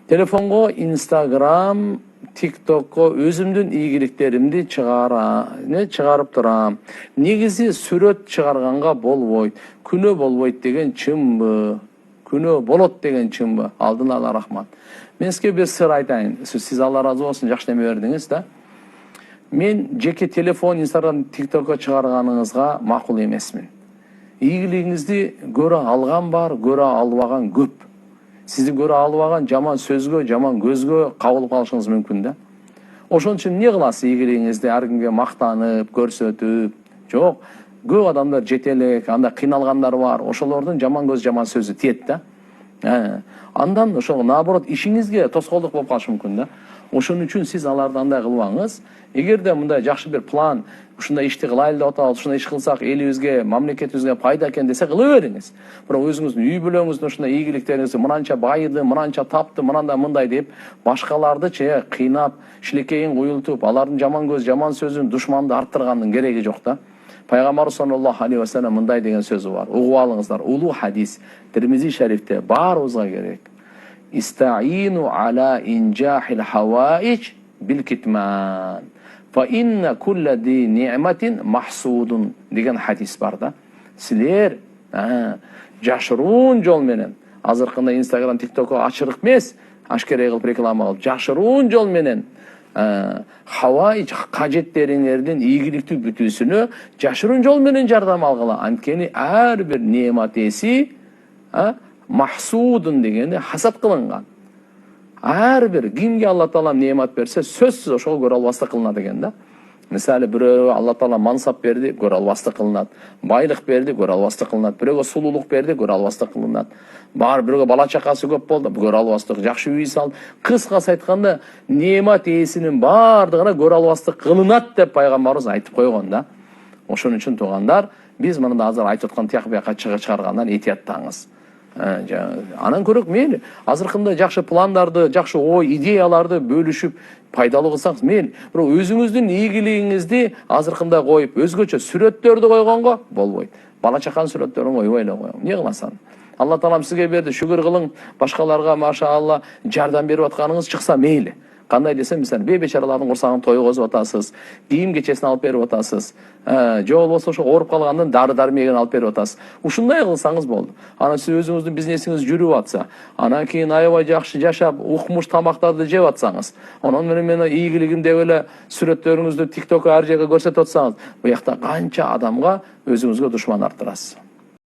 Telefongo Instagram, TikTok'o özümdün ийгиликтеримди чыгарып турам. Негизи сүрөт чыгарганга болбойт. Күнөө болбойт деген чынбы? Күнөө болот деген чынбы? Алдын ала рахмат. Мен сизге бир сыр айтайын. Сиз Алла разы болсун, жакшы неме бердиңиз да. Мен жеке телефон, Instagram, TikTok'о чыгарганыңызга макул эмесмин. Ийгилигиңизди көрө алган бар, көрө албаган көп. Сизди көрө албаган жаман сөзгө, жаман көзгө кабылып калышыңыз мүмкүн да. Ошон үчүн эмне кыласыз ийгилигиңизди ар кимге мактанып, көрсөтүп? Жок, көп адамдар жете элек, анда кыйналгандар бар. Ошолордун жаман көз, жаман сөзү тиет да. Андан ошол наоборот ишиңизге тоскоолдук болуп калышы мүмкүн да. Ошон үчүн сиз аларды андай кылбаңыз. Эгерде мындай жакшы бир план, ушундай ишти кылайлы деп атабыз, ушундай иш кылсак элибизге, мамлекетибизге пайда экен десе кыла бериңиз. Бирок өзүңүздүн үй бүлөңүздүн ушундай ийгиликтериңизди мынанча байыды, мынанча тапты, мынандай мындай деп башкаларды кыйнап, шилекейин куюлтуп, алардын жаман көз, жаман сөзүн, душманды арттыргандын кереги жок да. Пайгамбар саллаллаху алейхи ва саллям мындай деген сөзү бар. Угуп алыңыздар. Улуу хадис, Тирмизи шарифте баарыбызга керек. Истаину аля инжахил хаваич бил китман. Fa inna kulla di ni'matin mahsudun деген хадис бар да. Силер жашыруун жол менен, азыркында Instagram, TikTok'о ачырык эмес, ашкерей кылып реклама кылып, жашыруун жол менен хаваич кажеттериңердин ийгиликтүү бүтүүсүнө жашыруун жол менен жардам алгыла. Анткени ар бир неемат эси mahsudun дегенде хасад кылынган. Ар бир кимге Алла Таала неемат берсе, сөзсүз ошол көрө албастык кылынат деген да. Мисалы бирөө Алла Таала мансап берди, көрө албастык кылынат. Байлык берди, көрө албастык кылынат. Бирөөгө сулуулук берди, көрө албастык кылынат. Бар бирөөгө бала чакасы көп болду, көрө албастык. Жакшы үй сал. Кыскасы айтканда, неемат ээсинин бардыгына көрө албастык кылынат деп пайгамбарыбыз айтып койгон да. Ошон үчүн туугандар, биз мында азыр айтып аткан тияк бияка чыгаргандан этияттаңыз. Анан көрөк мейли азыркында жакшы пландарды, жакшы ой, идеяларды бөлүшүп пайдалуу кылсаңыз мейли. Бирок өзүңүздүн ийгилигиңизди азыркында коюп, өзгөчө сүрөттөрдү койгонго болбойт. Бала чаканын сүрөттөрүн койбой эле коюң. Эмне кыласың? Алла Таалам сизге берди, шүгүр кылың, башкаларга машаалла жардам берип атканыңыз чыкса мейли. Кандай десем, мисалы, бейбечаралардын курсагын тойгозуп атасыз, кийим кечесин алып берип атасыз, же болбосо ошо ооруп калгандан дары-дармегин алып берип атасыз. Ушундай кылсаңыз болду. Анан сиз өзүңүздүн бизнесиңиз жүрүп атса, анан кийин аябай жакшы жашап, укмуш тамактарды жеп атсаңыз, анан менен ийгилигим деп эле сүрөттөрүңүздү TikTok'ка ар жерге көрсөтүп атсаңыз, бу жакта канча адамга өзүңүзгө душман арттырасыз.